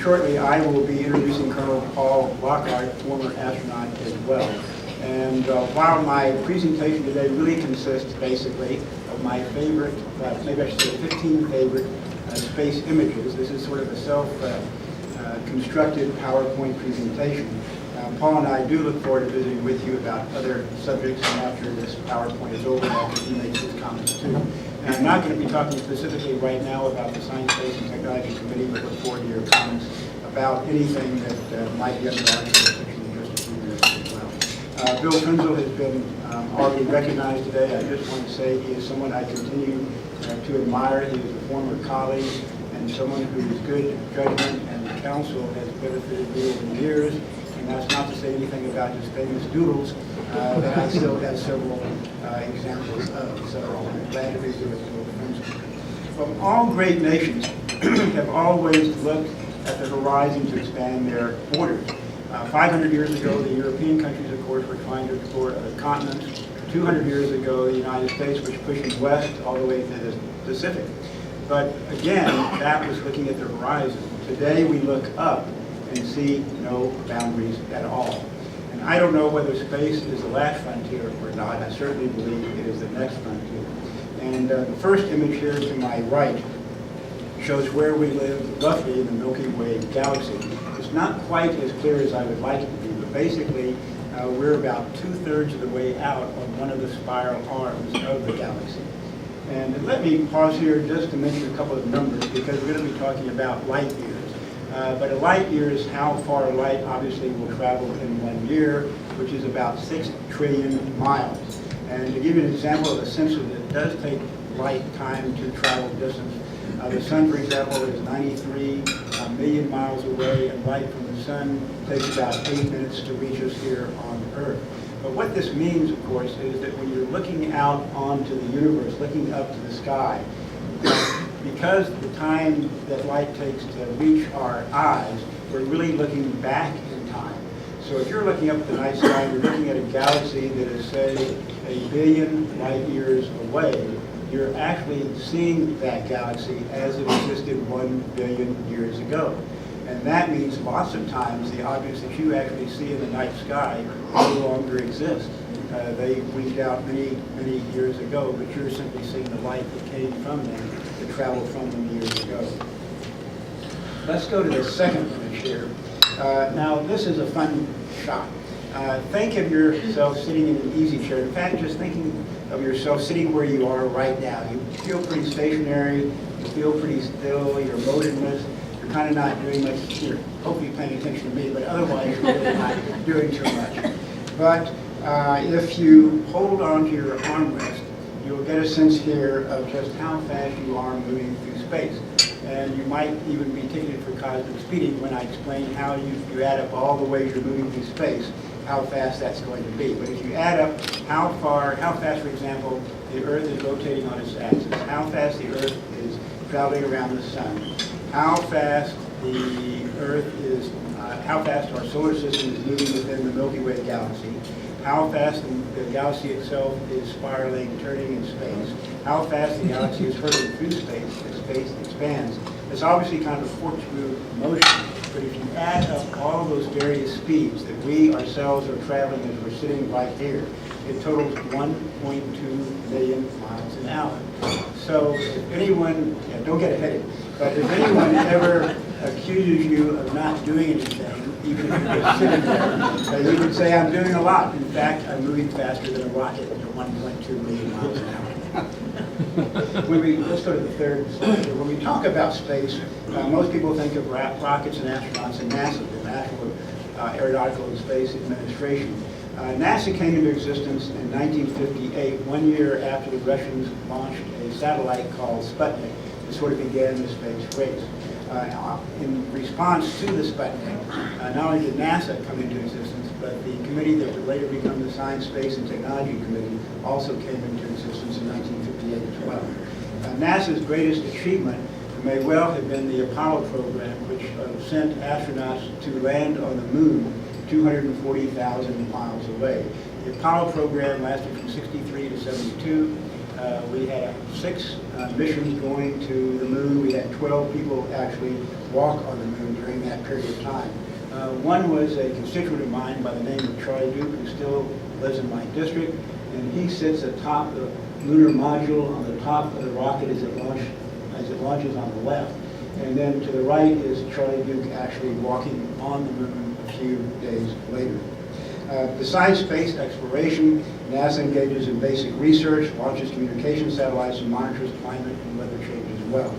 shortly I will be introducing Colonel Paul Lockhart, former astronaut as well. And while my presentation today really consists basically of my favorite, maybe I should say 15 favorite space images, this is sort of a self-constructed PowerPoint presentation. Paul and I do look forward to visiting with you about other subjects after this PowerPoint is over, after he makes his comments too. And I'm not going to be talking specifically right now about the Science, Space, and Technology Committee, but look forward to your comments about anything that might be under our jurisdiction in just a few minutes as well. Bill Frenzel has been already recognized today. I just want to say he is someone I continue to admire. He is a former colleague and someone whose good judgment and counsel has benefited me over the years. And that's not to say anything about his famous doodles that I still have several examples of. So I'm glad to be here with Bill Frenzel. Well, all great nations have always looked at the horizon to expand their borders. 500 years ago, the European countries, of course, were trying to explore other continents. 200 years ago, the United States was pushing west all the way to the Pacific. But again, that was looking at the horizon. Today, we look up and see no boundaries at all. And I don't know whether space is the last frontier or not. I certainly believe it is the next frontier. And the first image here to my right shows where we live roughly in the Milky Way galaxy. It's not quite as clear as I would like it to be, but basically we're about 2/3 of the way out on one of the spiral arms of the galaxy. And let me pause here just to mention a couple of numbers, because we're going to be talking about light years. But a light year is how far light obviously will travel in 1 year, which is about 6 trillion miles. And to give you an example of a sense of it, it does take light time to travel distance. The sun, for example, is 93 million miles away, and light from the sun takes about 8 minutes to reach us here on Earth. But what this means, of course, is that when you're looking out onto the universe, looking up to the sky, because the time that light takes to reach our eyes, we're really looking back in time. So if you're looking up at the night sky, you're looking at a galaxy that is, say, 1 billion light years away, you're actually seeing that galaxy as it existed 1 billion years ago. And that means lots of times the objects that you actually see in the night sky no longer exist. They winked out many, many years ago, but you're simply seeing the light that came from them, that traveled from them years ago. Let's go to the second image here. Now, this is a fun shot. Think of yourself sitting in an easy chair. In fact, just thinking of yourself sitting where you are right now. You feel pretty stationary, you feel pretty still, you're motionless, you're kind of not doing much. You're hopefully paying attention to me, but otherwise you're really not doing too much. But if you hold on to your armrest, you'll get a sense here of just how fast you are moving through space. And you might even be ticketed for cosmic speeding when I explain how you add up all the ways you're moving through space, how fast that's going to be. But if you add up how fast, for example, the Earth is rotating on its axis, how fast the Earth is traveling around the sun, how fast how fast our solar system is moving within the Milky Way galaxy, how fast the galaxy itself is spiraling, turning in space, how fast the galaxy is hurtling through space as space expands. It's obviously kind of a corkscrew motion, but if you add up all those various speeds that we ourselves are traveling as we're sitting right here, it totals 1.2 million miles an hour. So if anyone, don't get ahead, but if anyone ever accuses you of not doing anything, even if you're just sitting there, you would say, I'm doing a lot. In fact, I'm moving faster than a rocket at 1.2 million miles an hour. Let's go to the third slide. When we talk about space, most people think of rockets and astronauts and NASA, the National Aeronautical and Space Administration. NASA came into existence in 1958, 1 year after the Russians launched a satellite called Sputnik. It sort of began the space race. In response to the Sputnik, not only did NASA come into existence, but the committee that would later become the Science, Space, and Technology Committee also came into existence in 1958 as well. NASA's greatest achievement may well have been the Apollo program, which sent astronauts to land on the moon 240,000 miles away. The Apollo program lasted from 63 to 72. We had 6 missions going to the moon. We had 12 people actually walk on the moon during that period of time. One was a constituent of mine by the name of Charlie Duke, who still lives in my district, and he sits atop the lunar module on the top of the rocket as it launches on the left. And then to the right is Charlie Duke actually walking on the moon a few days later. Besides space exploration, NASA engages in basic research, launches communication satellites, and monitors climate and weather change as well.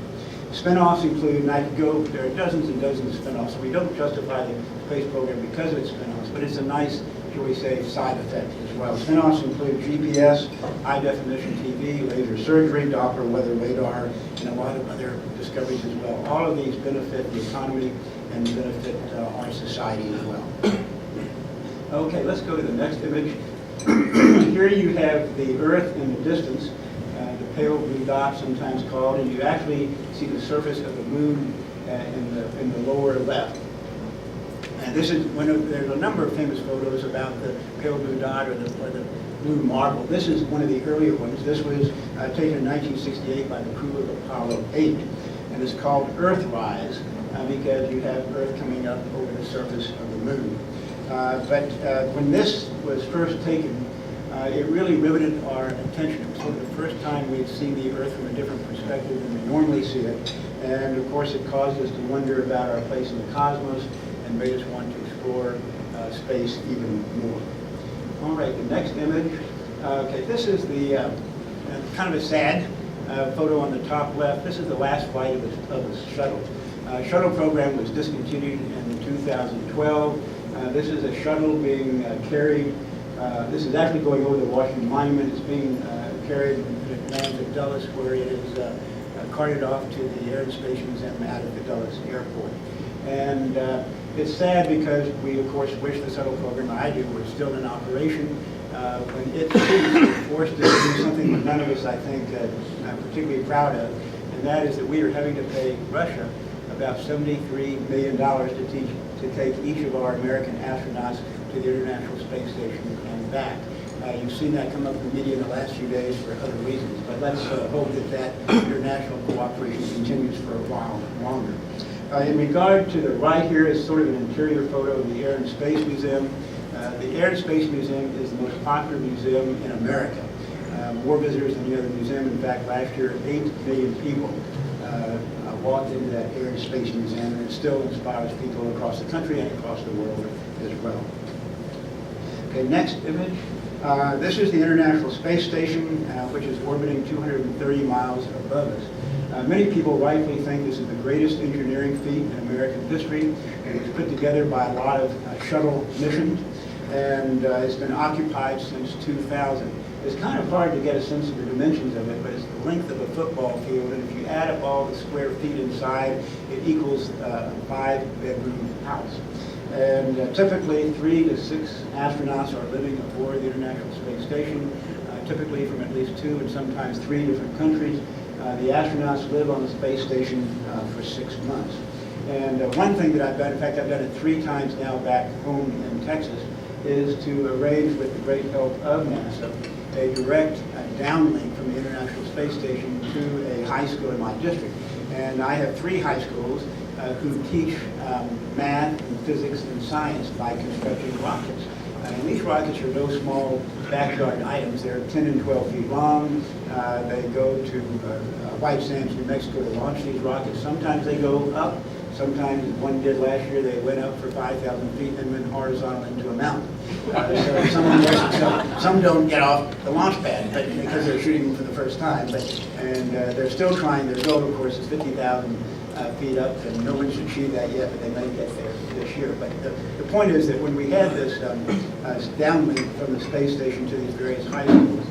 Spin-offs include, and I could go, there are dozens and dozens of spin-offs, so we don't justify the space program because of its spin-offs, but it's a nice, shall we say, side effect as well. Spin-offs include GPS, high-definition TV, laser surgery, Doppler weather radar, and a lot of other discoveries as well. All of these benefit the economy and benefit our society as well. Okay, let's go to the next image. Here you have the Earth in the distance, the pale blue dot sometimes called, and you actually see the surface of the moon in the lower left. And this is there's a number of famous photos about the pale blue dot or the blue marble. This is one of the earlier ones. This was taken in 1968 by the crew of Apollo 8, and it's called Earthrise because you have Earth coming up over the surface of the moon. But when this was first taken, it really riveted our attention. It was sort of the first time we'd seen the Earth from a different perspective than we normally see it. And of course it caused us to wonder about our place in the cosmos and made us want to explore space even more. All right, the next image. Okay, this is the kind of a sad photo on the top left. This is the last flight of the shuttle. Shuttle program was discontinued in 2012. This is a shuttle being carried. This is actually going over the Washington Monument. It's being carried and it lands at Dulles, where it is carted off to the Air and Space Museum out of the Dulles Airport. And it's sad because we, of course, wish the shuttle program, I do, was still in operation. When it was forced to do something that none of us, I think, are particularly proud of, and that is that we are having to pay Russia about $73 million to take each of our American astronauts to the International Space Station and back. You've seen that come up in the media in the last few days for other reasons, but let's hope that international cooperation continues for a while longer. In regard to the right here is sort of an interior photo of the Air and Space Museum. The Air and Space Museum is the most popular museum in America. More visitors than any other museum. In fact, last year, 8 million people walked into that Air and Space Museum, and it still inspires people across the country and across the world as well. Okay, next image. This is the International Space Station, which is orbiting 230 miles above us. Many people rightfully think this is the greatest engineering feat in American history. It was put together by a lot of shuttle missions, and it's been occupied since 2000. It's kind of hard to get a sense of the dimensions of it, but it's the length of a football field, and if you add up all the square feet inside, it equals a 5-bedroom house. And typically 3 to 6 astronauts are living aboard the International Space Station, typically from at least 2 and sometimes 3 different countries. The astronauts live on the space station for 6 months. And one thing that I've done, in fact I've done it 3 times now back home in Texas, is to arrange with the great help of NASA a direct downlink from the International Space Station to a high school in my district. And I have 3 high schools who teach math and physics and science by constructing rockets. And these rockets are no small backyard items. They're 10 and 12 feet long. They go to White Sands, New Mexico to launch these rockets. Sometimes they go up. Sometimes, one did last year, they went up for 5,000 feet and went horizontal into a mountain. So some don't get off the launch pad but because they're shooting them for the first time. And they're still trying. Their goal, of course, is 50,000 feet up, and no one's achieved that yet, but they may get there this year. But the point is that when we had this downlink from the space station to these various high schools,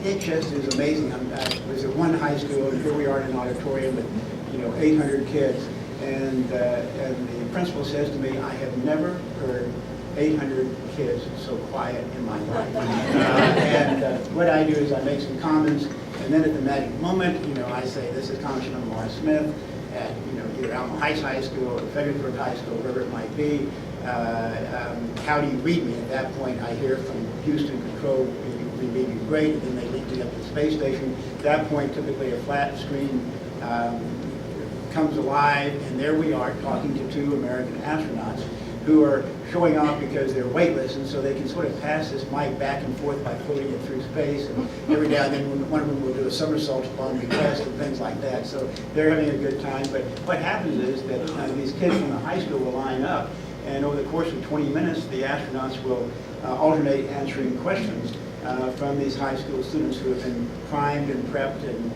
it just is amazing. I was at one high school, and here we are in an auditorium with 800 kids. And the principal says to me, I have never heard 800 kids so quiet in my life. What I do is I make some comments, and then at the magic moment, I say, this is Congressman Lamar Smith at either Alma Heights High School or Fredericksburg High School, wherever it might be. How do you read me? At that point, I hear from Houston Control, something may be great, and then they link you up to the space station. At that point, typically a flat screen comes alive, and there we are talking to two American astronauts who are showing off because they're weightless, and so they can sort of pass this mic back and forth by floating it through space. And every now and then one of them will do a somersault upon request and things like that. So they're having a good time. But what happens is that these kids from the high school will line up, and over the course of 20 minutes, the astronauts will alternate answering questions from these high school students who have been primed and prepped and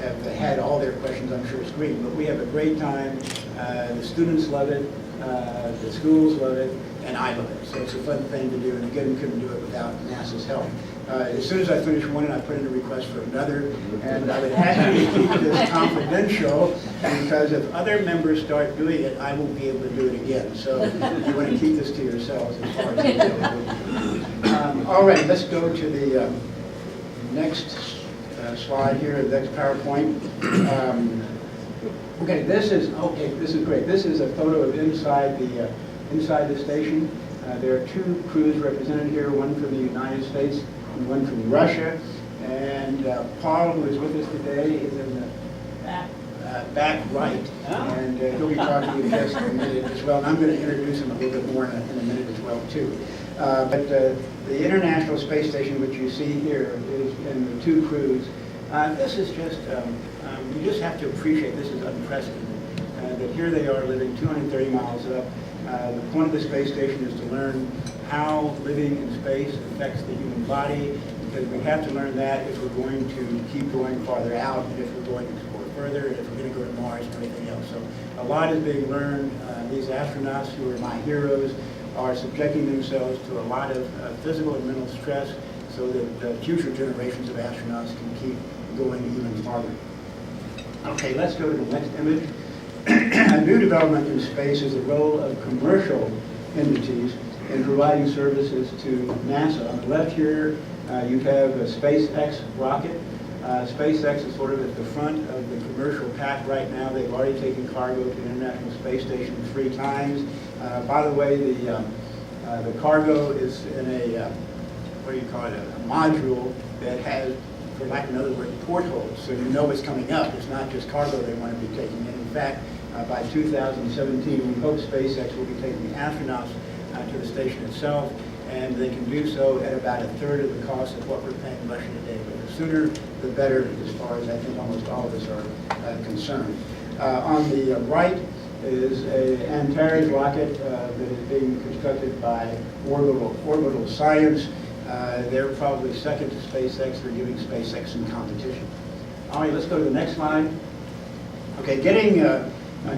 have had all their questions, I'm sure, screened. But we have a great time. The students love it, the schools love it, and I love it. So it's a fun thing to do, and again, we couldn't do it without NASA's help. As soon as I finish one, I put in a request for another, and I would ask you to keep this confidential, because if other members start doing it, I won't be able to do it again. So you want to keep this to yourselves as far as you know. All right, let's go to the next slide here, the next PowerPoint. Okay, this is great. This is a photo of inside the station. There are two crews represented here, one from the United States and one from Russia. And Paul, who is with us today, is in the back right, and he'll be talking to you in just a minute as well. And I'm going to introduce him a little bit more in a minute as well too. But the International Space Station, which you see here, is in the two crews. This is just, you just have to appreciate this is unprecedented. That here they are living 230 miles up. The point of the space station is to learn how living in space affects the human body, because we have to learn that if we're going to keep going farther out, and if we're going to explore further, and if we're going to go to Mars and everything else. So a lot is being learned. These astronauts, who are my heroes, are subjecting themselves to a lot of physical and mental stress so that future generations of astronauts can keep going even farther. Okay, let's go to the next image. A new development in space is the role of commercial entities in providing services to NASA. On the left here, you have a SpaceX rocket. SpaceX is sort of at the front of the commercial pack right now. They've already taken cargo to the International Space Station 3 times. By the way, the cargo is in a, what do you call it, a module that has, for lack of another word, portholes, so you know what's coming up. It's not just cargo they want to be taking in. In fact, by 2017, we hope SpaceX will be taking the astronauts to the station itself, and they can do so at about 1/3 of the cost of what we're paying Russia today. But the sooner, the better, as far as I think almost all of us are concerned. On the right is an Antares rocket that is being constructed by Orbital Science. They're probably second to SpaceX. They're giving SpaceX some competition. All right, let's go to the next slide. Okay,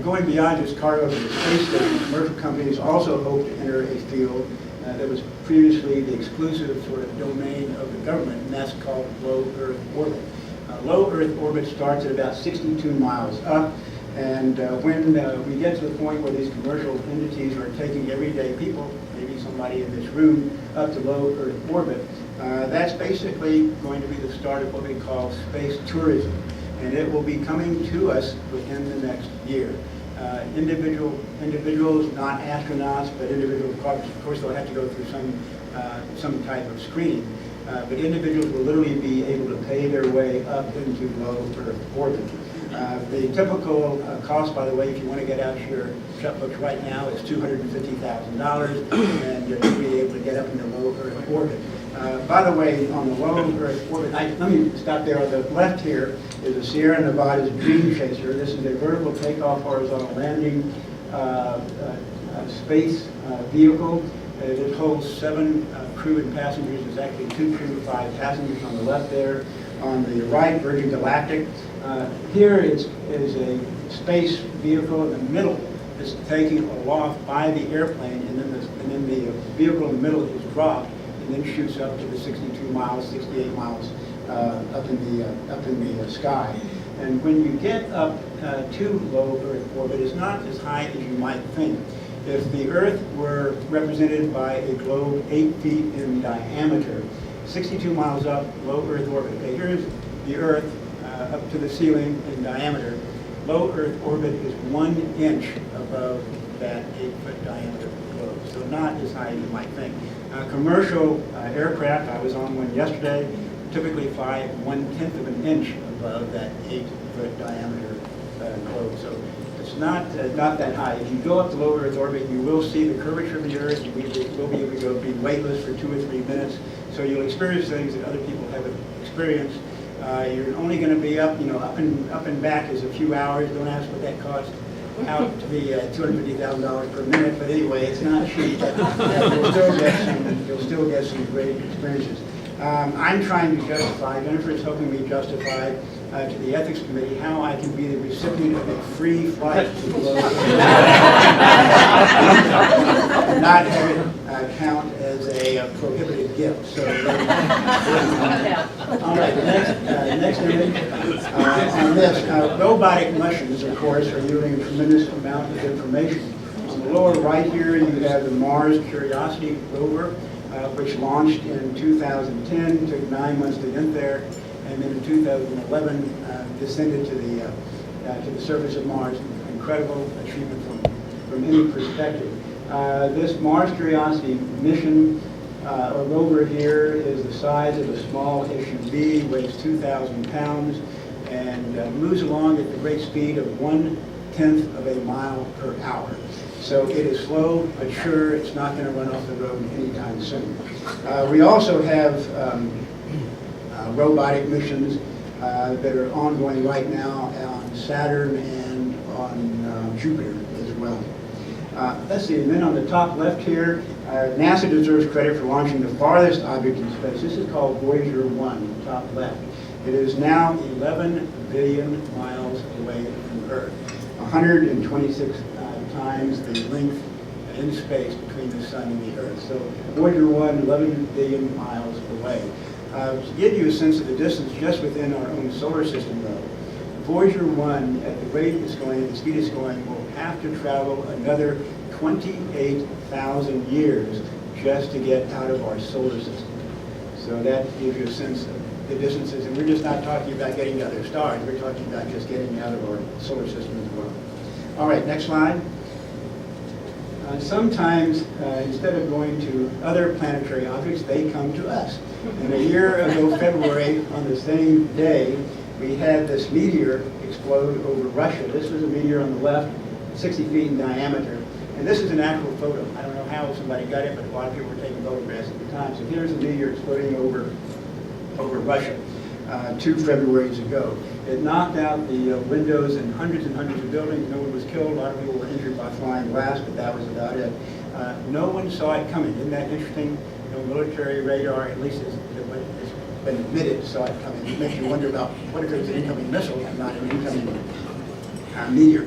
going beyond just cargo to the space station, commercial companies also hope to enter a field that was previously the exclusive sort of domain of the government, and that's called low Earth orbit. Low Earth orbit starts at about 62 miles up, and when we get to the point where these commercial entities are taking everyday people, maybe somebody in this room, up to low Earth orbit, that's basically going to be the start of what we call space tourism. And it will be coming to us within the next year. Individuals, not astronauts, but individuals, of course they'll have to go through some type of screening, but individuals will literally be able to pay their way up into low Earth orbit. The typical cost, by the way, if you want to get out your checkbooks right now, is $250,000, and you'll be able to get up into low Earth orbit. By the way, on the low Earth orbit, let me stop there. On the left here is the Sierra Nevada's Dream Chaser. This is a vertical takeoff, horizontal landing space vehicle. It holds 7 crew and passengers. There's actually 2 crew and 5 passengers on the left there. On the right, Virgin Galactic. Here is a space vehicle in the middle. It's taking aloft by the airplane, and then the vehicle in the middle is dropped, and then shoots up to the 62 miles, 68 miles up in the sky. And when you get up to low Earth orbit, it's not as high as you might think. If the Earth were represented by a globe 8 feet in diameter, 62 miles up, low Earth orbit. Okay, here's the Earth up to the ceiling in diameter. Low Earth orbit is 1 inch above that 8-foot diameter globe, so not as high as you might think. Commercial aircraft, I was on one yesterday, typically fly 1/10 of an inch above that 8-foot diameter globe. So it's not that high. If you go up to low Earth orbit, you will see the curvature of the Earth. You will be able to go be weightless for 2 or 3 minutes. So you'll experience things that other people haven't experienced. You're only going to be up, up and back is a few hours. Don't ask what that costs. Out to be $250,000 per minute, but anyway, it's not cheap. But you'll still get some great experiences. I'm trying to justify, Jennifer is helping me justify to the ethics committee how I can be the recipient of a free flight to Globe and not have it count as a prohibited gift. So, all right, the next image on this. Robotic missions, of course, are yielding a tremendous amount of information. On the lower right here, you have the Mars Curiosity rover, which launched in 2010, took 9 months to get there, and then in 2011 descended to the surface of Mars. Incredible achievement from any perspective. This Mars Curiosity mission or rover here is the size of a small SUV, weighs 2,000 pounds, and moves along at the great speed of 1/10 of a mile per hour. So it is slow, but sure, it's not going to run off the road anytime soon. We also have robotic missions that are ongoing right now on Saturn and on Jupiter as well. Let's see, and then on the top left here, NASA deserves credit for launching the farthest object in space. This is called Voyager 1, top left. It is now 11 billion miles away from Earth, 126 times the length in space between the Sun and the Earth. So Voyager 1, 11 billion miles away. To give you a sense of the distance just within our own solar system, though, Voyager 1, at the rate it's going, the speed it's going, will have to travel another 28,000 years just to get out of our solar system. So that gives you a sense of the distances. And we're just not talking about getting to other stars. We're talking about just getting out of our solar system as well. All right, next slide. Sometimes, instead of going to other planetary objects, they come to us. And a year ago, February, on the same day, we had this meteor explode over Russia. This was a meteor on the left, 60 feet in diameter. And this is an actual photo. I don't know how somebody got it, but a lot of people were taking photographs at the time. So here's a meteor exploding over Russia 2 Februaries ago. It knocked out the windows in hundreds and hundreds of buildings. No one was killed. A lot of people were injured by flying glass, but that was about it. No one saw it coming. Isn't that interesting? No military radar, at least it's been admitted, saw it coming. It makes you wonder about what if it's an incoming missile and not an incoming meteor.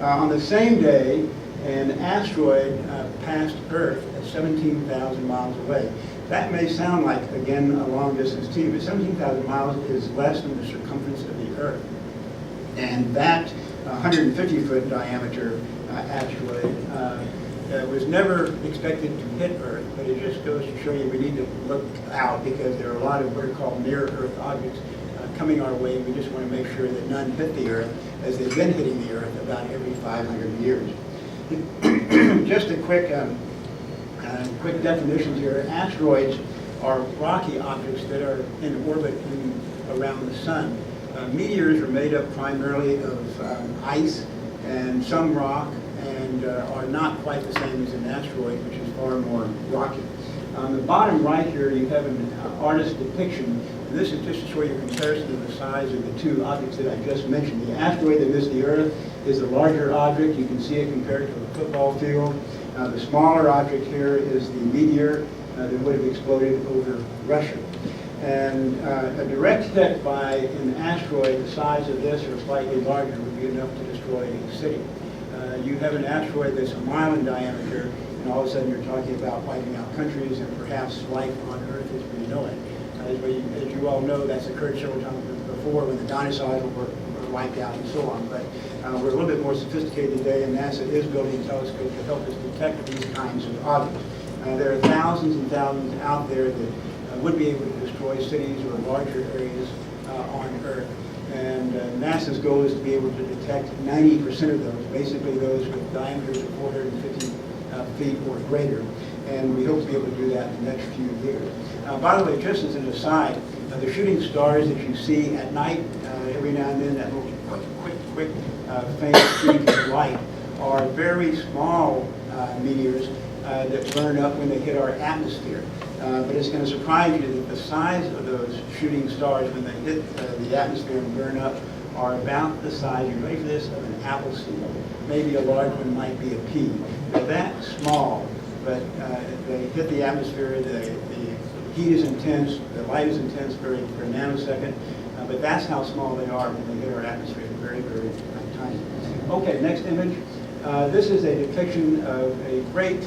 On the same day, an asteroid passed Earth at 17,000 miles away. That may sound like, again, a long distance to you, but 17,000 miles is less than the circumference of the Earth. And that 150-foot diameter asteroid was never expected to hit Earth, but it just goes to show you we need to look out because there are a lot of what are called near-Earth objects coming our way. We just want to make sure that none hit the Earth, as they've been hitting the Earth about every 500 years. Just a quick definitions here. Asteroids are rocky objects that are in orbit around the sun. Meteors are made up primarily of ice and some rock, and are not quite the same as an asteroid, which is far more rocky. On the bottom right here, you have an artist's depiction. And this is just to show you a comparison of the size of the two objects that I just mentioned. The asteroid that missed the Earth is the larger object. You can see it compared to a football field. The smaller object here is the meteor that would have exploded over Russia. And a direct hit by an asteroid the size of this or slightly larger would be enough to destroy a city. You have an asteroid that's a mile in diameter, and all of a sudden you're talking about wiping out countries and perhaps life on Earth as we know it. As you all know, that's occurred several times before when the dinosaurs were wiped out and so on. But we're a little bit more sophisticated today, and NASA is building a telescope to help us detect these kinds of objects. There are thousands and thousands out there that would be able to destroy cities or larger areas on Earth. And NASA's goal is to be able to detect 90% of those, basically those with diameters of 450 feet or greater. and we hope to be able to do that in the next few years. By the way, just as an aside, the shooting stars that you see at night, every now and then, that little quick, faint streak of light, are very small meteors that burn up when they hit our atmosphere. But it's going to surprise you that the size of those shooting stars when they hit the atmosphere and burn up are about the size, you ready for this, of an apple seed. Maybe a large one might be a pea. They're that small, but they hit the atmosphere, the heat is intense, the light is intense for a nanosecond, but that's how small they are when they hit our atmosphere. Very, very tiny. Okay, next image. This is a depiction of a great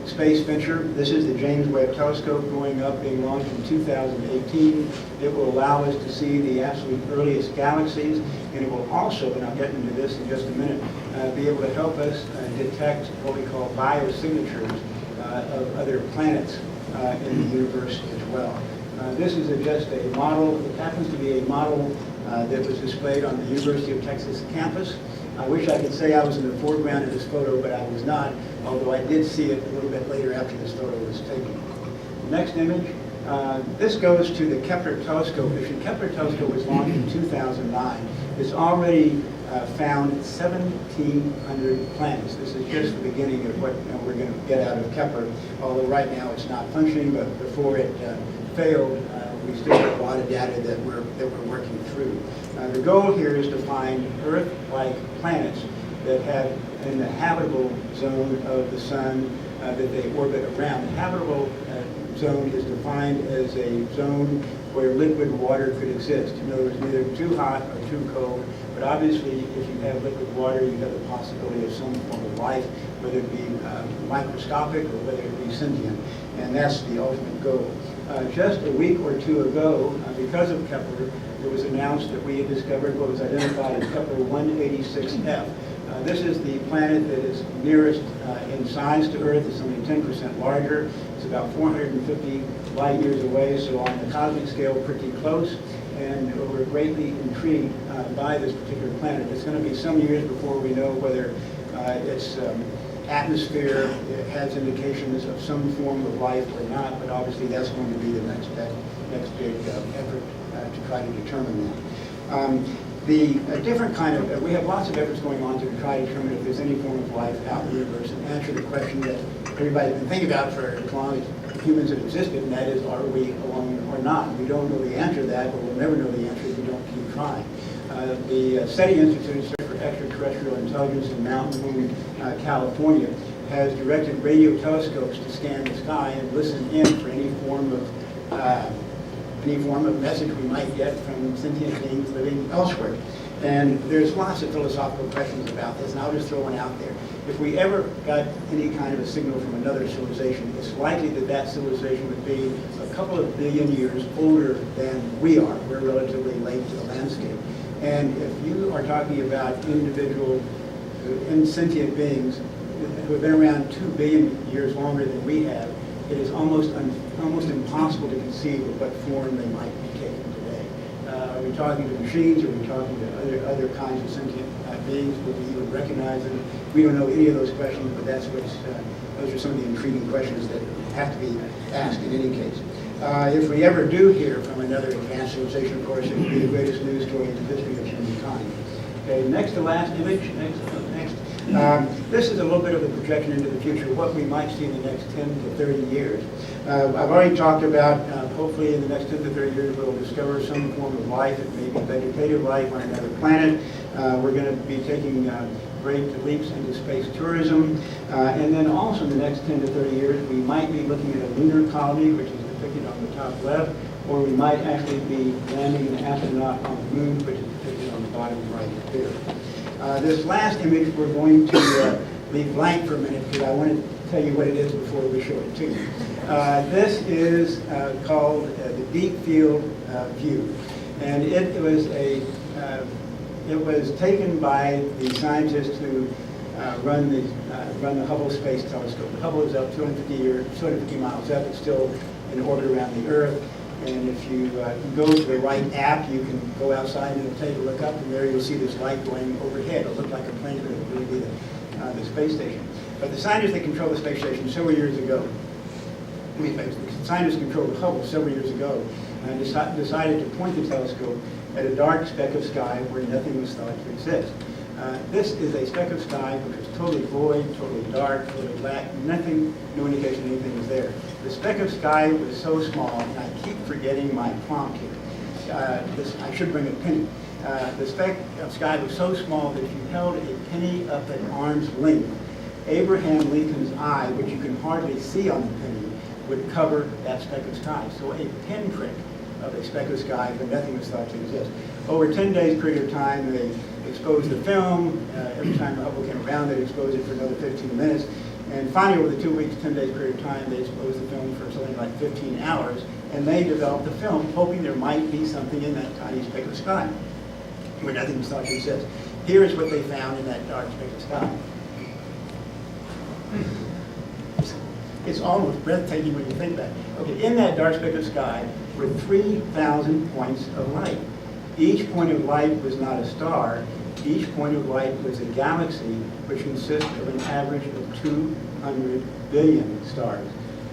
space venture. This is the James Webb Telescope going up, being launched in 2018. It will allow us to see the absolute earliest galaxies, and it will also, and I'll get into this in just a minute, be able to help us detect what we call biosignatures of other planets in the universe as well. This is just a model. It happens to be a model that was displayed on the University of Texas campus. I wish I could say I was in the foreground of this photo, but I was not, although I did see it a little bit later after this photo was taken. Next image. This goes to the Kepler Telescope mission. Kepler Telescope was launched in 2009. It's already found 1,700 planets. This is just the beginning of what we're going to get out of Kepler, although right now it's not functioning, but before it failed, we still have a lot of data that we're working through. The goal here is to find Earth-like planets that have in the habitable zone of the sun that they orbit around. The habitable zone is defined as a zone where liquid water could exist. In other words, neither too hot or too cold, but obviously if you have liquid water, you have the possibility of some form of life, whether it be microscopic or whether it be sentient, and that's the ultimate goal. Just a week or two ago, because of Kepler, it was announced that we had discovered what was identified as Kepler 186f. This is the planet that is nearest in size to Earth. It's only 10% larger. It's about 450 light years away, so on the cosmic scale, pretty close. And we're greatly intrigued by this particular planet. It's going to be some years before we know whether its atmosphere has indications of some form of life or not, but obviously that's going to be the next big effort to try to determine that. A different kind of, we have lots of efforts going on to try to determine if there's any form of life out in the universe and answer the question that everybody's been thinking about for as long as humans have existed, and that is, are we alone or not? We don't know the answer to that, but we'll never know the answer if we don't keep trying. The SETI Institute for Extraterrestrial Intelligence in Mountain Moon, California, has directed radio telescopes to scan the sky and listen in for any form of message we might get from sentient beings living elsewhere. And there's lots of philosophical questions about this, and I'll just throw one out there. If we ever got any kind of a signal from another civilization, it's likely that that civilization would be a couple of billion years older than we are. We're relatively late to the landscape. And if you are talking about individual insentient beings who have been around 2 billion years longer than we have, it is almost impossible to conceive of what form they might be taking today. Are we talking to machines? Are we talking to other kinds of sentient beings? Would we even recognize them? We don't know any of those questions, but those are some of the intriguing questions that have to be asked in any case. If we ever do hear from another advanced civilization, of course, it would be the greatest news story in the history of humankind. Okay, next to last image. Next. This is a little bit of a projection into the future, what we might see in the next 10 to 30 years. I've already talked about, hopefully in the next 10 to 30 years, we'll discover some form of life. It may be vegetative life on another planet. We're going to be taking great leaps into space tourism. And then also in the next 10 to 30 years, we might be looking at a lunar colony, which is depicted on the top left, or we might actually be landing an astronaut on the moon, which is depicted on the bottom right here. This last image we're going to leave blank for a minute because I want to tell you what it is before we show it to you. This is called the Deep Field View, and it was taken by the scientists who run the Hubble Space Telescope. The Hubble is up 250 miles up. It's still in orbit around the Earth. And if you go to the right app, you can go outside and take a look up, and there you'll see this light going overhead. It'll look like a plane, but it'll really be the space station. But the scientists that control the space station several years ago, the scientists controlled the Hubble several years ago, and decided to point the telescope at a dark speck of sky where nothing was thought to exist. This is a speck of sky which is totally void, totally dark, totally black, nothing, no indication anything was there. The speck of sky was so small, and I keep forgetting my prompt here. I should bring a penny. The speck of sky was so small that if you held a penny up at arm's length, Abraham Lincoln's eye, which you can hardly see on the penny, would cover that speck of sky. So a pinprick of a speck of sky, but nothing was thought to exist. Over 10 days period of time, they exposed the film. Every time the Hubble came around, they'd expose it for another 15 minutes. And finally, over the 2 weeks, 10 days period of time, they exposed the film for something like 15 hours. And they developed the film, hoping there might be something in that tiny speck of sky where nothing was thought to exist. Here is what they found in that dark speck of sky. It's almost breathtaking when you think about it. Okay, in that dark speck of sky were 3,000 points of light. Each point of light was not a star. Each point of light was a galaxy, which consists of an average of 200 billion stars.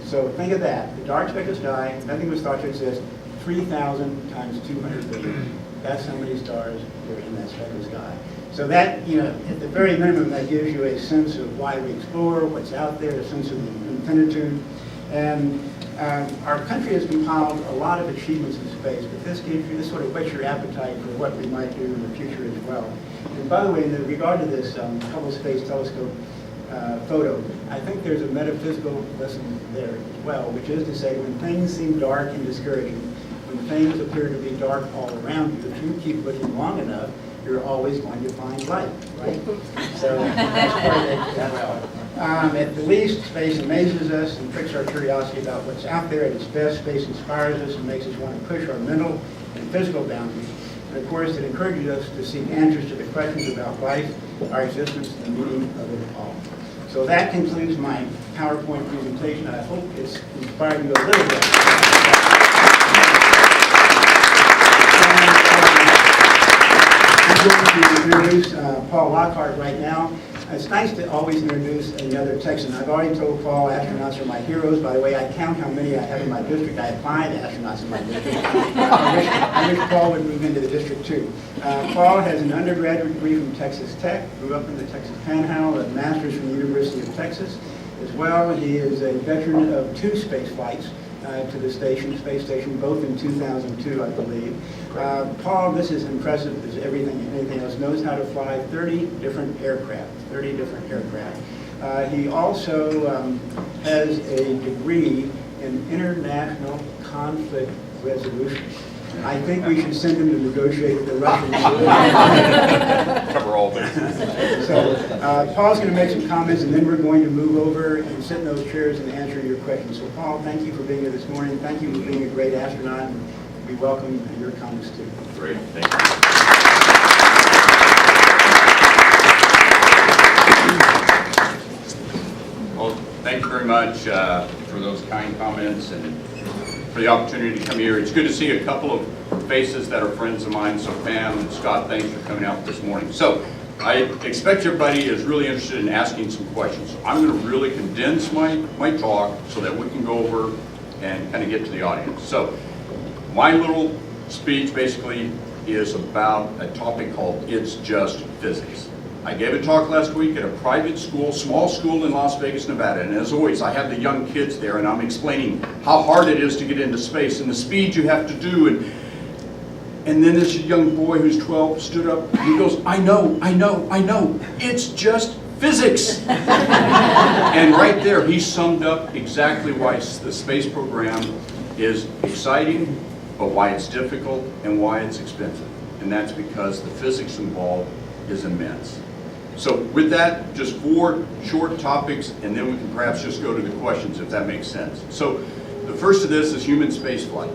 So think of that. The dark speck of sky, nothing was thought to exist, 3,000 times 200 billion. That's how many stars were in that speck of sky. So that, at the very minimum, that gives you a sense of why we explore, what's out there, a sense of infinitude. And our country has compiled a lot of achievements in space, but this sort of whets your appetite for what we might do in the future as well. And by the way, in regard to this Hubble Space Telescope photo, I think there's a metaphysical lesson there as well, which is to say, when things seem dark and discouraging, when things appear to be dark all around you, if you keep looking long enough, you're always going to find light, right? So that's part of that well. At the least, space amazes us and pricks our curiosity about what's out there. At its best, space inspires us and makes us want to push our mental and physical boundaries. And of course, it encourages us to seek answers to the questions about life, our existence, and the meaning of it all. So that concludes my PowerPoint presentation. I hope it's inspired you a little bit. I'm going to introduce Paul Lockhart right now. It's nice to always introduce another Texan. I've already told Paul astronauts are my heroes. By the way, I count how many I have in my district. I have 5 astronauts in my district. I wish Paul would move into the district too. Paul has an undergraduate degree from Texas Tech, grew up in the Texas Panhandle, a master's from the University of Texas as well. He is a veteran of 2 space flights to the space station, both in 2002, I believe. Paul, this is impressive as anything else, knows how to fly 30 different aircraft. He also has a degree in international conflict resolution. I think we should send him to negotiate with the Russians. Cover all bases. So Paul's going to make some comments, and then we're going to move over and sit in those chairs and answer your questions. So Paul, thank you for being here this morning. Thank you for being a great astronaut, and we welcome your comments too. Great, thank you. Well, thank you very much for those kind comments and for the opportunity to come here. It's good to see a couple of faces that are friends of mine. So Pam and Scott, thanks for coming out this morning. So I expect everybody is really interested in asking some questions. So I'm going to really condense my talk so that we can go over and kind of get to the audience. So my little speech basically is about a topic called It's Just Physics. I gave a talk last week at a private school, small school in Las Vegas, Nevada, and as always, I have the young kids there, and I'm explaining how hard it is to get into space and the speed you have to do, and then this young boy who's 12 stood up, and he goes, I know, it's just physics. And right there, he summed up exactly why the space program is exciting, but why it's difficult and why it's expensive. And that's because the physics involved is immense. So with that, just 4 short topics, and then we can perhaps just go to the questions if that makes sense. So the first of this is human spaceflight.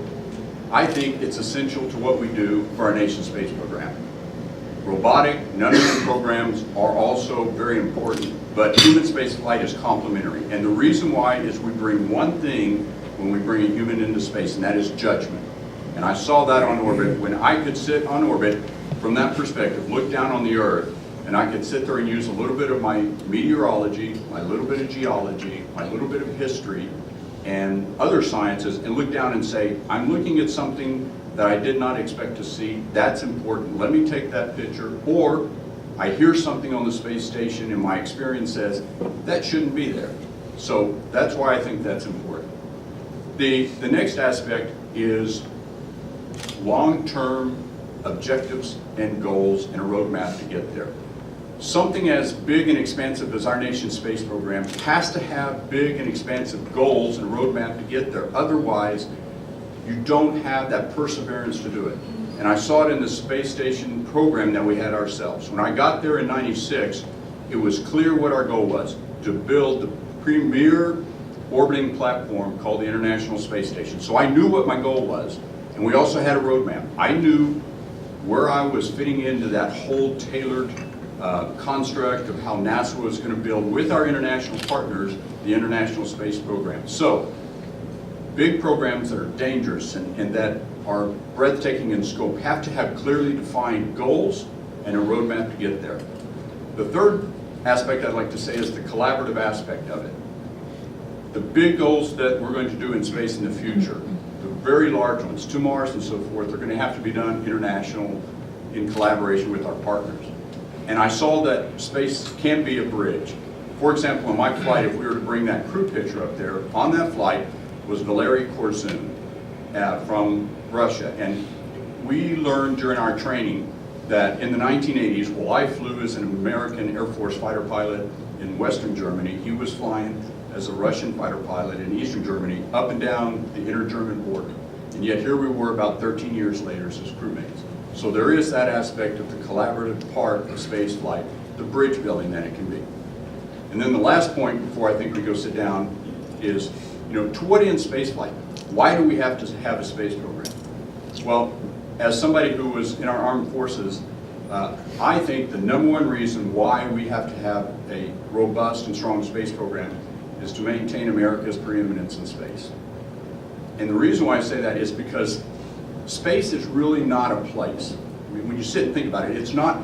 I think it's essential to what we do for our nation's space program. Robotic, non-human programs are also very important, but human spaceflight is complementary. And the reason why is we bring one thing when we bring a human into space, and that is judgment. And I saw that on orbit when I could sit on orbit from that perspective, look down on the Earth, And I could sit there and use a little bit of my meteorology, my little bit of geology, my little bit of history, and other sciences, and look down and say, I'm looking at something that I did not expect to see. That's important. Let me take that picture. Or I hear something on the space station and my experience says, that shouldn't be there. So that's why I think that's important. The next aspect is long-term objectives and goals and a roadmap to get there. Something as big and expansive as our nation's space program has to have big and expansive goals and a roadmap to get there. Otherwise, you don't have that perseverance to do it. And I saw it in the space station program that we had ourselves. When I got there in '96, it was clear what our goal was, to build the premier orbiting platform called the International Space Station. So I knew what my goal was, and we also had a roadmap. I knew where I was fitting into that whole tailored construct of how NASA was going to build with our international partners the International Space Program. So, big programs that are dangerous and that are breathtaking in scope have to have clearly defined goals and a roadmap to get there. The third aspect I'd like to say is the collaborative aspect of it. The big goals that we're going to do in space in the future, the very large ones, to Mars and so forth, are going to have to be done international in collaboration with our partners. And I saw that space can be a bridge. For example, on my flight, if we were to bring that crew picture up there, on that flight was Valery Korsun from Russia. And we learned during our training that in the 1980s, while I flew as an American Air Force fighter pilot in Western Germany, he was flying as a Russian fighter pilot in Eastern Germany up and down the inter-German border. And yet here we were about 13 years later as crewmates. So there is that aspect of the collaborative part of space flight, the bridge building that it can be. And then the last point before I think we go sit down is, to what end space flight? Why do we have to have a space program? Well, as somebody who was in our armed forces, I think the number one reason why we have to have a robust and strong space program is to maintain America's preeminence in space. And the reason why I say that is because space is really not a place. I mean, when you sit and think about it, it's not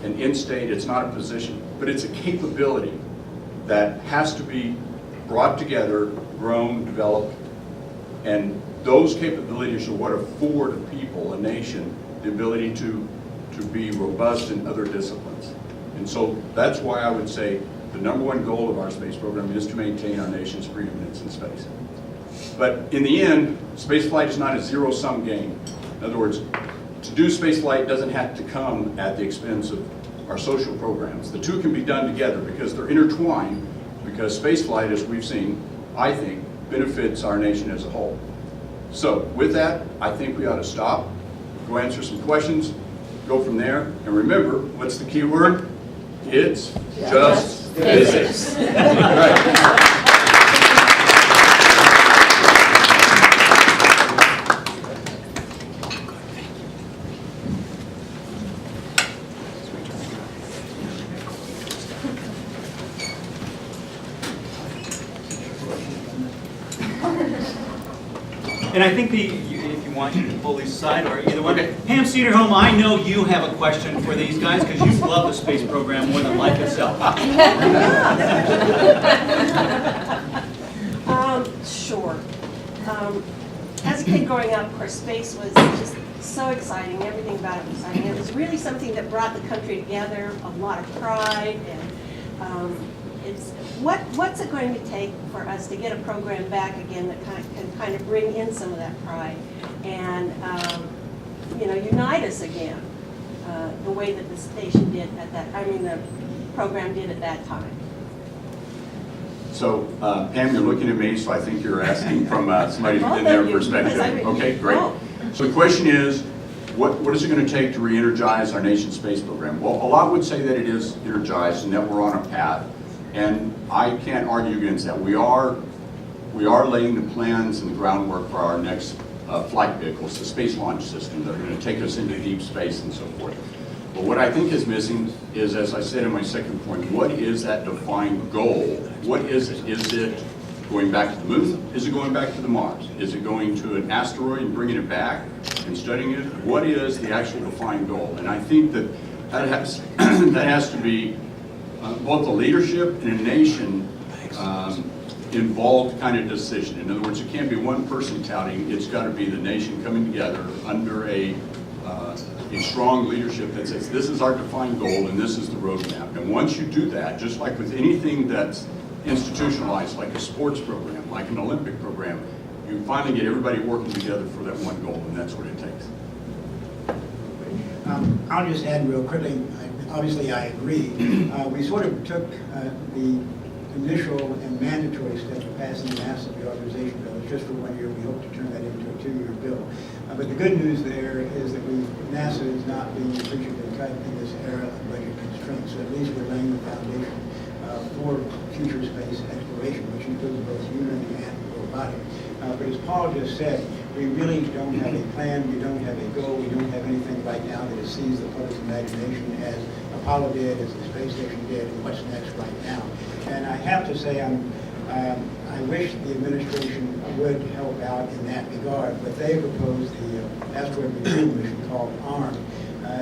an end state, it's not a position, but it's a capability that has to be brought together, grown, developed, and those capabilities are what afford a people, a nation, the ability to be robust in other disciplines. And so that's why I would say the number one goal of our space program is to maintain our nation's preeminence in space. But in the end, space flight is not a zero-sum game. In other words, to do space flight doesn't have to come at the expense of our social programs. The two can be done together because they're intertwined, because space flight, as we've seen, I think, benefits our nation as a whole. So with that, I think we ought to stop, go answer some questions, go from there, and remember, what's the key word? It's just physics. Right. And I think if you want, you can pull these aside, or either one. Okay. Pam Cedarholm, I know you have a question for these guys because you love the space program more than life itself. Sure. As a kid growing up, of course, space was just so exciting. Everything about it was exciting. It was really something that brought the country together, a lot of pride, and what's it going to take for us to get a program back again that can kind of bring in some of that pride and unite us again the way that the station did at that. The program did at that time. So, Pam, you're looking at me, so I think you're asking from somebody Both in their of you, perspective. because Okay, great. Oh. So the question is, what is it going to take to re-energize our nation's space program? Well, a lot would say that it is energized and that we're on a path, and I can't argue against that. We are laying the plans and the groundwork for our next flight vehicles, the space launch system that are going to take us into deep space and so forth. But what I think is missing is, as I said in my second point, what is that defined goal? What is it? Is it going back to the moon? Is it going back to the Mars? Is it going to an asteroid and bringing it back and studying it? What is the actual defined goal? And I think that That has to be both a leadership and a nation involved kind of decision. In other words, it can't be one person touting. It's got to be the nation coming together under a strong leadership that says this is our defined goal and this is the roadmap. And once you do that, just like with anything that's institutionalized, like a sports program, like an Olympic program, you finally get everybody working together for that one goal, and that's what it takes. I'll just add real quickly, obviously I agree. We sort of took the initial and mandatory step of passing the NASA reauthorization bill. It's just for 1 year. We hope to turn that into a 2-year bill. But the good news there is that NASA is not being appreciably cut in this era of budget constraints. So at least we're laying the foundation for future space exploration, which includes both human and robotic. But as Paul just said, we really don't have a plan, we don't have a goal, we don't have anything right now that has seized the public's imagination as Apollo did, as the space station did, and what's next right now. And I have to say, I wish the administration would help out in that regard, but they proposed the asteroid retrieval mission called ARM.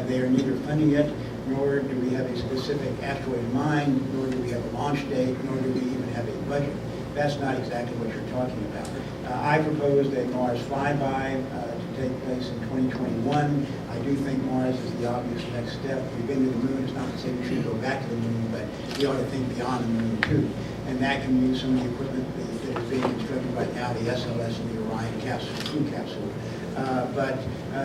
They are neither funding it, nor do we have a specific asteroid in mind, nor do we have a launch date, nor do we even have a budget. That's not exactly what you're talking about. I proposed a Mars flyby to take place in 2021. I do think Mars is the obvious next step. We've been to the moon. It's not to say we should go back to the moon, but we ought to think beyond the moon too. And that can use some of the equipment that is being constructed right now, the SLS and the Orion capsule, crew capsule. But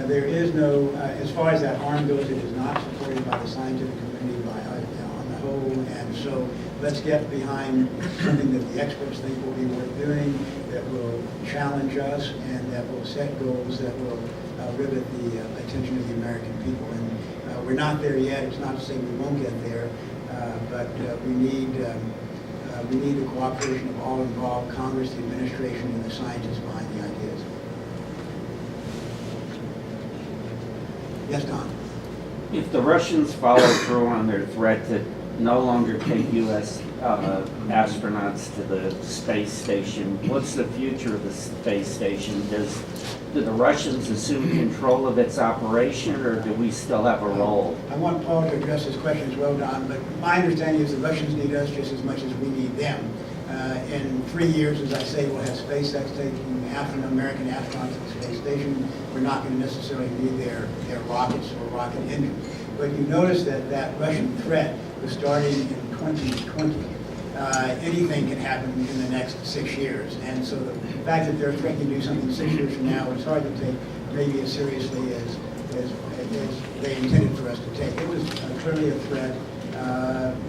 there is no, as far as that ARM goes, it is not supported by the scientific community on the whole. And so let's get behind something that the experts think will be worth doing, that will challenge us, and that will set goals that will rivet the attention of the American people. And we're not there yet. It's not to say we won't get there, but we need the cooperation of all involved, Congress, the administration, and the scientists behind the ideas. Yes, Don? If the Russians follow through on their threat to no longer take U.S. Astronauts to the space station, what's the future of the space station? Do the Russians assume control of its operation, or do we still have a role? I want Paul to address this question as well, Don, but my understanding is the Russians need us just as much as we need them. In 3 years, as I say, we'll have SpaceX taking American astronauts to the space station. We're not going to necessarily need their rockets or rocket engines. But you notice that Russian threat was starting in 2020. Anything can happen in the next 6 years. And so the fact that they're threatening to do something 6 years from now, it's hard to take maybe as seriously as they intended for us to take. It was clearly a threat,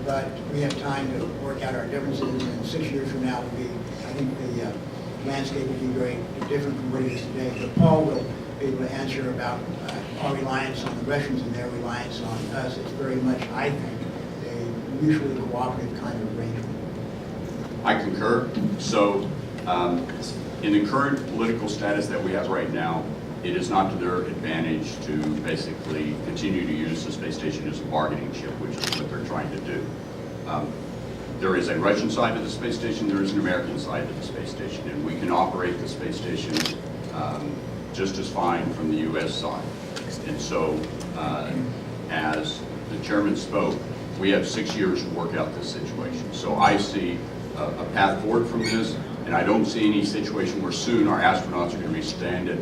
but we have time to work out our differences, and 6 years from now will be, I think the landscape will be very different from what it is today. But Paul will be able to answer about our reliance on the Russians and their reliance on us. It's very much, I think, a mutually cooperative kind of arrangement. I concur. So in the current political status that we have right now, it is not to their advantage to basically continue to use the space station as a bargaining chip, which is what they're trying to do. There is a Russian side of the space station, there is an American side of the space station, and we can operate the space station just as fine from the U.S. side. And so, as the chairman spoke, we have 6 years to work out this situation. So I see a path forward from this, and I don't see any situation where soon our astronauts are going to be stranded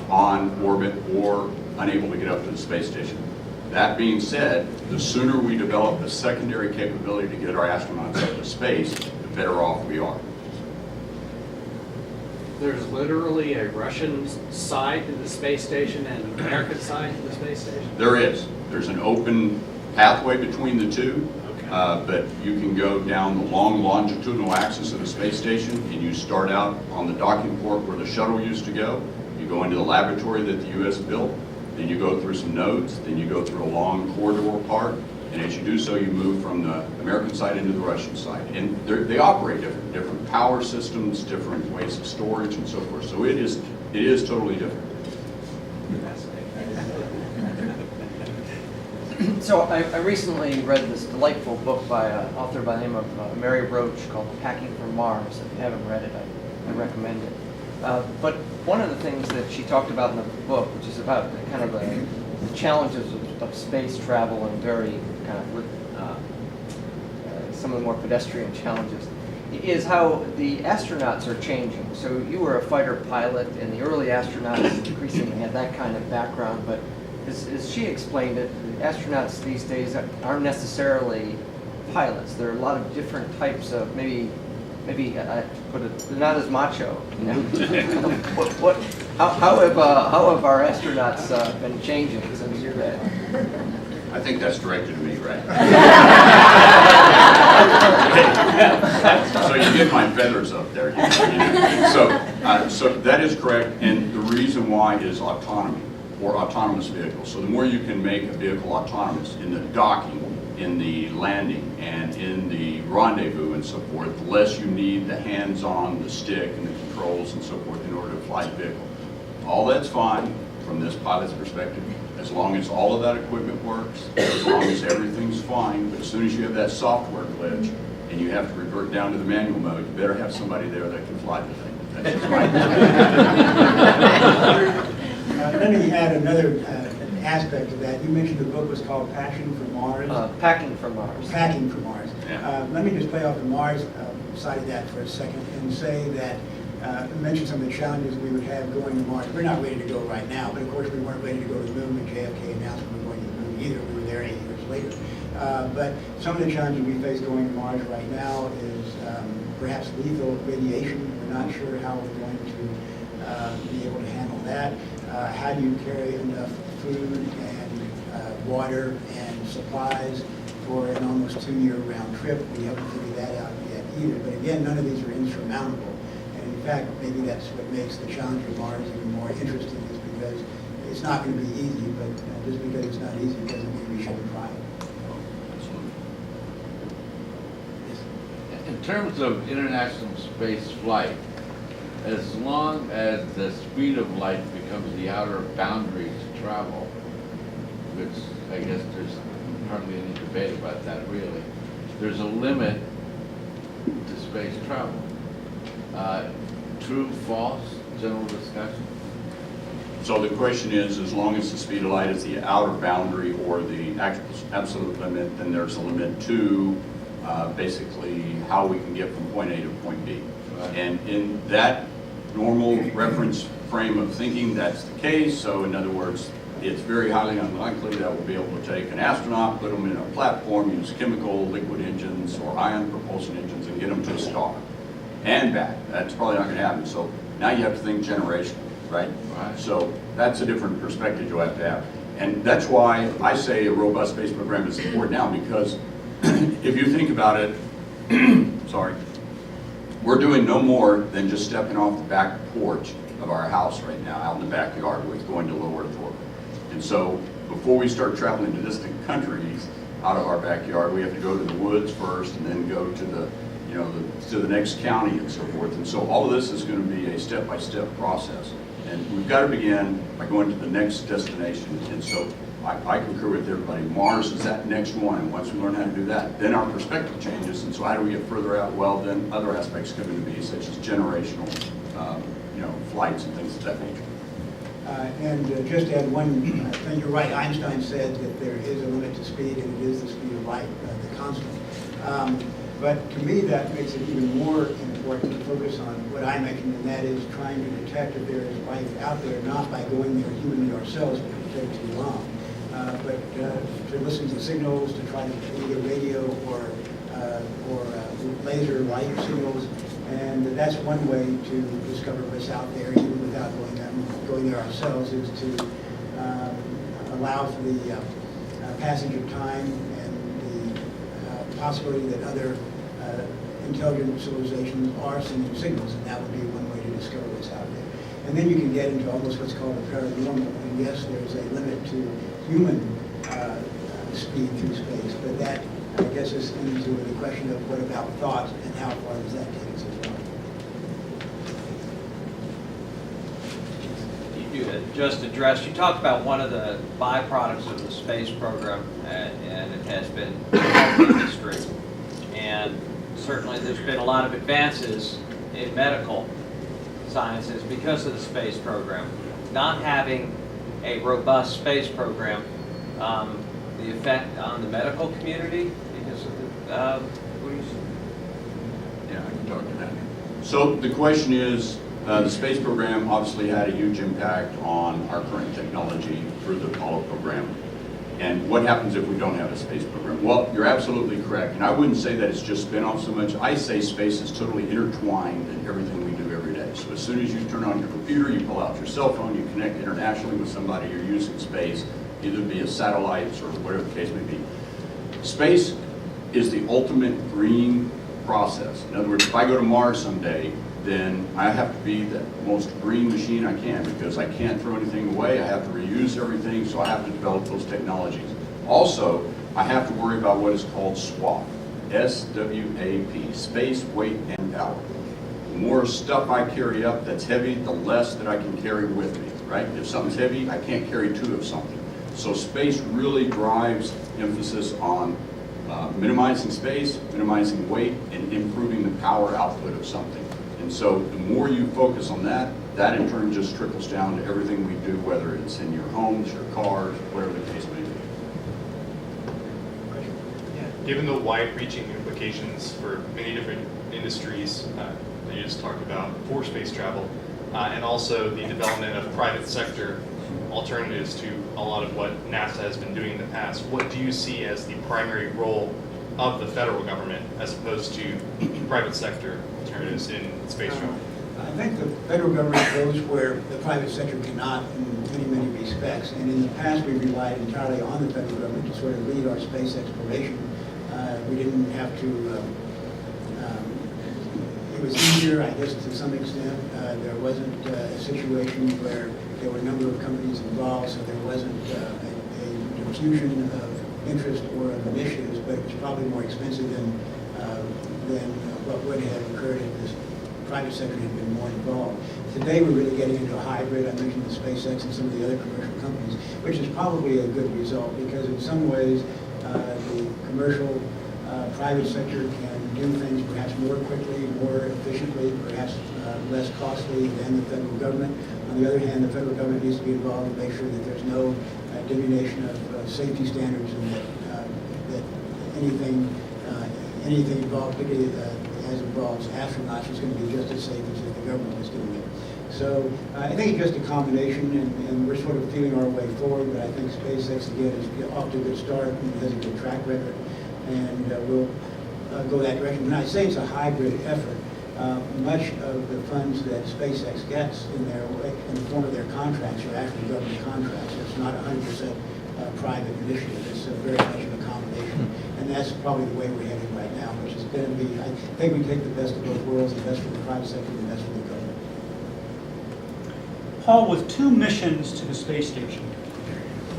on orbit or unable to get up to the space station. That being said, the sooner we develop a secondary capability to get our astronauts up to space, the better off we are. There's literally a Russian side to the space station and an American side to the space station? There is. There's an open pathway between the two, but you can go down the long longitudinal axis of the space station, and you start out on the docking port where the shuttle used to go. You go into the laboratory that the U.S. built, then you go through some nodes, then you go through a long corridor part, and as you do so, you move from the American side into the Russian side. And they operate different power systems, different ways of storage, and so forth. So it is totally different. So I recently read this delightful book by an author by the name of Mary Roach called Packing for Mars. If you haven't read it, I recommend it. But one of the things that she talked about in the book, which is about kind of the challenges of of space travel and very kind of some of the more pedestrian challenges, is how the astronauts are changing. So you were a fighter pilot, and the early astronauts increasingly had that kind of background, but as she explained it, the astronauts these days aren't necessarily pilots. There are a lot of different types of, maybe I put it, they're not as macho. You know? How have our astronauts been changing since you're there? I think that's directed to me, right? So you get my feathers up there. So that is correct, and the reason why is autonomy, or autonomous vehicles. So the more you can make a vehicle autonomous in the docking, in the landing, and in the rendezvous and so forth, the less you need the hands-on, the stick, and the controls and so forth in order to fly the vehicle. All that's fine from this pilot's perspective, as long as all of that equipment works, as long as everything's fine. But as soon as you have that software glitch and you have to revert down to the manual mode, you better have somebody there that can fly the thing. That's just my Let me add another aspect to that. You mentioned the book was called Passion for Mars. Packing for Mars. Packing for Mars. Yeah. Let me just play off the Mars side of that for a second and say that mention some of the challenges we would have going to Mars. We're not ready to go right now, but of course we weren't ready to go to the moon when JFK announced we were going to the moon either. We were there 8 years later. But some of the challenges we face going to Mars right now is perhaps lethal radiation. We're not sure how we're going to be able to handle that. How do you carry enough food and water and supplies for an almost 2-year round trip? We haven't figured that out yet either. But again, none of these are insurmountable. And in fact, maybe that's what makes the challenge of Mars even more interesting, is because it's not going to be easy, but just because it's not easy doesn't mean we shouldn't try. In terms of international space flight, as long as the speed of light becomes the outer boundary to travel, which I guess there's hardly any debate about that really, there's a limit to space travel. True, false, general discussion? So the question is, as long as the speed of light is the outer boundary or the absolute limit, then there's a limit to basically how we can get from point A to point B. Right. And in that normal reference frame of thinking, that's the case. So in other words, it's very highly unlikely that we'll be able to take an astronaut, put them in a platform, use chemical, liquid engines, or ion propulsion engines, and get them to a star and back. That's probably not going to happen. So now you have to think generational, right? Right. So that's a different perspective you'll have to have. And that's why I say a robust space program is important now, because if you think about it, sorry, we're doing no more than just stepping off the back porch of our house right now, out in the backyard, with going to low Earth orbit. And so before we start traveling to distant countries out of our backyard, we have to go to the woods first and then go to the, to the next county and so forth. And so all of this is going to be a step-by-step process. And we've got to begin by going to the next destination. And so I concur with everybody. Mars is that next one. And once we learn how to do that, then our perspective changes. And so how do we get further out? Well, then other aspects come into being, such as generational, flights and things of that nature. And just to add one thing, you're right. Einstein said that there is a limit to speed, and it is the speed of light, the constant. But to me, that makes it even more important to focus on what I mentioned, and that is trying to detect if there is life out there, not by going there humanly ourselves, because it would take too long, but to listen to signals, to try to either radio or laser light signals. And that's one way to discover what's out there, even without going there ourselves, is to allow for the passage of time and the possibility that other intelligent civilizations are sending signals, and that would be one way to discover what's out there. And then you can get into almost what's called a paranormal, and yes, there's a limit to human speed through space, but that gets us into the question of what about thought, and how far does that take us as well. You had just addressed, you talked about one of the byproducts of the space program, and it has been the health industry. And certainly there's been a lot of advances in medical sciences because of the space program. Not having a robust space program the effect on the medical community because of the, what do you see? Yeah, I can talk to that. So the question is, the space program obviously had a huge impact on our current technology through the Apollo program. And what happens if we don't have a space program? Well, you're absolutely correct. And I wouldn't say that it's just spin off so much. I say space is totally intertwined in everything we do every day. So as soon as you turn on your computer, you pull out your cell phone, you connect internationally with somebody, you're using space, either via satellites or whatever the case may be. Space is the ultimate green process. In other words, if I go to Mars someday, then I have to be the most green machine I can because I can't throw anything away. I have to reuse everything, so I have to develop those technologies. Also, I have to worry about what is called SWAP, S-W-A-P, space, weight, and power. The more stuff I carry up that's heavy, the less that I can carry with me, right? If something's heavy, I can't carry two of something. So space really drives emphasis on minimizing space, minimizing weight, and improving the power output of something. And so the more you focus on that, that in turn just trickles down to everything we do, whether it's in your homes, your cars, whatever the case may be. Given the wide-reaching implications for many different industries that you just talked about for space travel, and also the development of private sector alternatives to a lot of what NASA has been doing in the past, what do you see as the primary role of the federal government as opposed to private sector alternatives in space travel? I think the federal government goes where the private sector cannot in many, many respects. And in the past, we relied entirely on the federal government to sort of lead our space exploration. We didn't have to, it was easier, I guess, to some extent. There wasn't a situation where there were a number of companies involved, so there wasn't a diffusion of interest or of initiatives, but it was probably more expensive than what would have occurred if the private sector had been more involved. Today we're really getting into a hybrid. I mentioned the SpaceX and some of the other commercial companies, which is probably a good result because in some ways the commercial private sector can do things perhaps more quickly, more efficiently, perhaps less costly than the federal government. On the other hand, the federal government needs to be involved to make sure that there's no diminution of safety standards and that anything involved, particularly as involves astronauts, is going to be just as safe as if the government was doing it. So I think it's just a combination, and we're sort of feeling our way forward, but I think SpaceX, again, is off to a good start and has a good track record, and we'll go that direction. When I say it's a hybrid effort, much of the funds that SpaceX gets in the form of their contracts are actually government contracts. It's not 100% private initiative. It's very much of a combination, and that's probably the way we're heading right now, which is going to be, I think we take the best of both worlds, the best for the private sector and the best for the government. Paul, with 2 missions to the space station,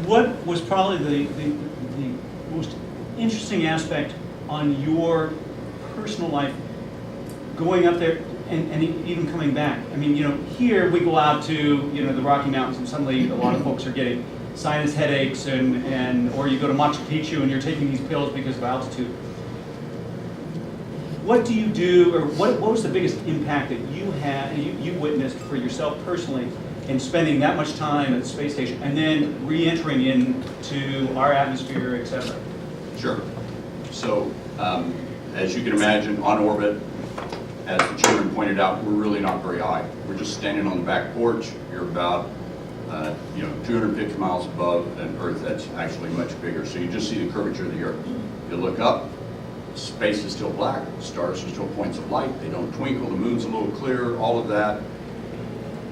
what was probably the most interesting aspect on your personal life going up there and even coming back? I mean, here we go out to, the Rocky Mountains and suddenly a lot of folks are getting sinus headaches or you go to Machu Picchu and you're taking these pills because of altitude. What do you do, or what was the biggest impact that you witnessed for yourself personally in spending that much time at the space station and then re-entering into our atmosphere, et cetera? Sure. So, as you can imagine, on orbit, as the chairman pointed out, we're really not very high. We're just standing on the back porch. You're about 250 miles above an Earth that's actually much bigger. So you just see the curvature of the Earth. You look up, space is still black, stars are still points of light, they don't twinkle, the moon's a little clearer, all of that.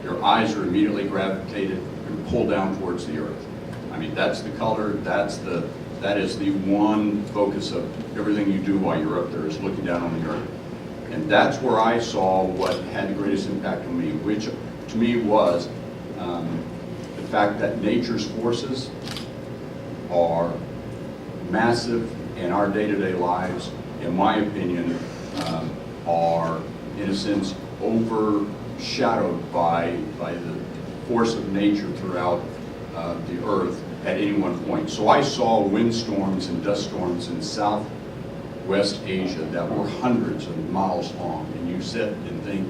Your eyes are immediately gravitated and pulled down towards the Earth. I mean, that's the color, that is the one focus of everything you do while you're up there, is looking down on the Earth. And that's where I saw what had the greatest impact on me, which to me was the fact that nature's forces are massive, and our day-to-day lives, in my opinion, are, in a sense, overshadowed by the force of nature throughout the Earth at any one point. So I saw windstorms and dust storms in Southwest Asia that were hundreds of miles long, and you sit and think,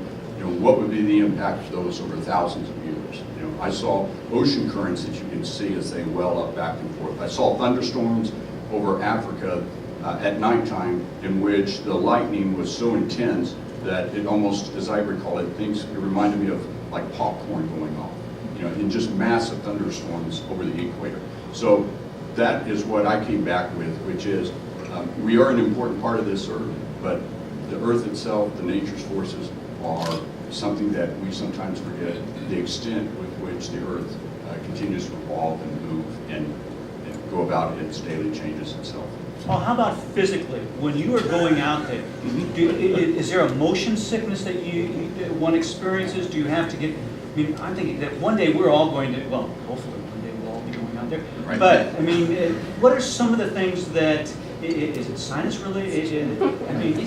what would be the impact of those over thousands of years? I saw ocean currents that you can see as they well up back and forth. I saw thunderstorms over Africa at nighttime in which the lightning was so intense that it almost, as I recall it, it reminded me of like popcorn going off, you know, in just massive thunderstorms over the equator. So that is what I came back with, which is we are an important part of this Earth, but the Earth itself, the nature's forces, are something that we sometimes forget, the extent with which the Earth continues to evolve and move and go about its daily changes itself. Well, how about physically? When you are going out there, is there a motion sickness that that one experiences? Do you have to get, I mean, I'm thinking that one day we're all going to, well, hopefully one day we'll all be going out there. Right. But, I mean, what are some of the things that, is it sinus related? I mean,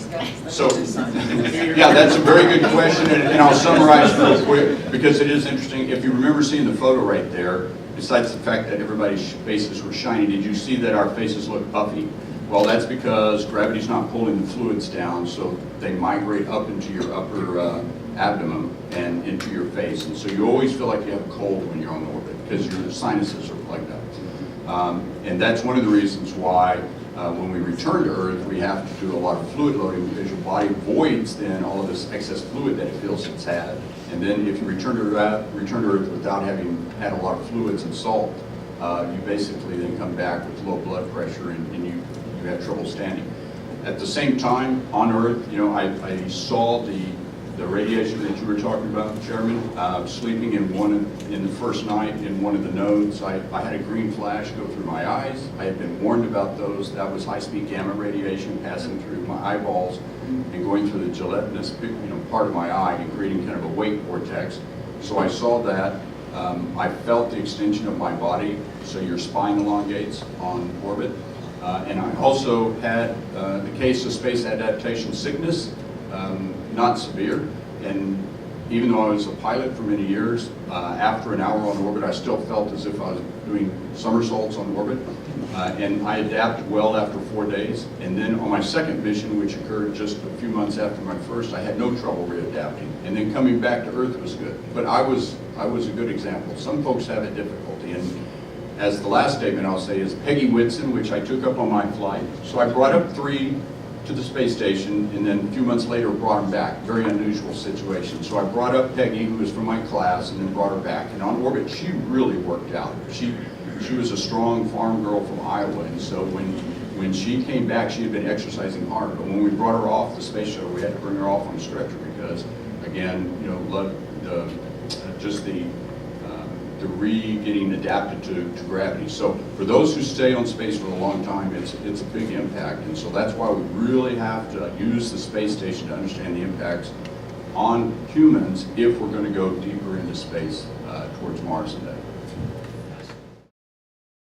So, yeah, that's a very good question, and I'll summarize real quick, because it is interesting. If you remember seeing the photo right there, besides the fact that everybody's faces were shiny, did you see that our faces look puffy? Well, that's because gravity's not pulling the fluids down, so they migrate up into your upper abdomen and into your face. And so you always feel like you have a cold when you're on orbit, because your sinuses are plugged up. And that's one of the reasons why when we return to Earth, we have to do a lot of fluid loading, because your body voids then all of this excess fluid that it feels it's had. And then if you return to Earth without having had a lot of fluids and salt, you basically then come back with low blood pressure and you have trouble standing. At the same time, on Earth, you know, I saw the radiation that you were talking about, Chairman, sleeping in the first night in one of the nodes. I had a green flash go through my eyes. I had been warned about those. That was high-speed gamma radiation passing through my eyeballs and going through the gelatinous, part of my eye and creating kind of a wake vortex. So I saw that. I felt the extension of my body, so your spine elongates on orbit. And I also had the case of space adaptation sickness, not severe. And even though I was a pilot for many years, after an hour on orbit, I still felt as if I was doing somersaults on orbit. And I adapted well after 4 days. And then on my second mission, which occurred just a few months after my first, I had no trouble readapting. And then coming back to Earth was good. But I was a good example. Some folks have a difficulty. And as the last statement I'll say is Peggy Whitson, which I took up on my flight. So I brought up 3 to the space station, and then a few months later brought them back. Very unusual situation. So I brought up Peggy, who was from my class, and then brought her back. And on orbit, she really worked out. She was a strong farm girl from Iowa, and so when she came back, she had been exercising hard. But when we brought her off the space shuttle, we had to bring her off on a stretcher because, again, getting adapted to gravity. So for those who stay on space for a long time, it's a big impact. And so that's why we really have to use the space station to understand the impacts on humans if we're going to go deeper into space towards Mars and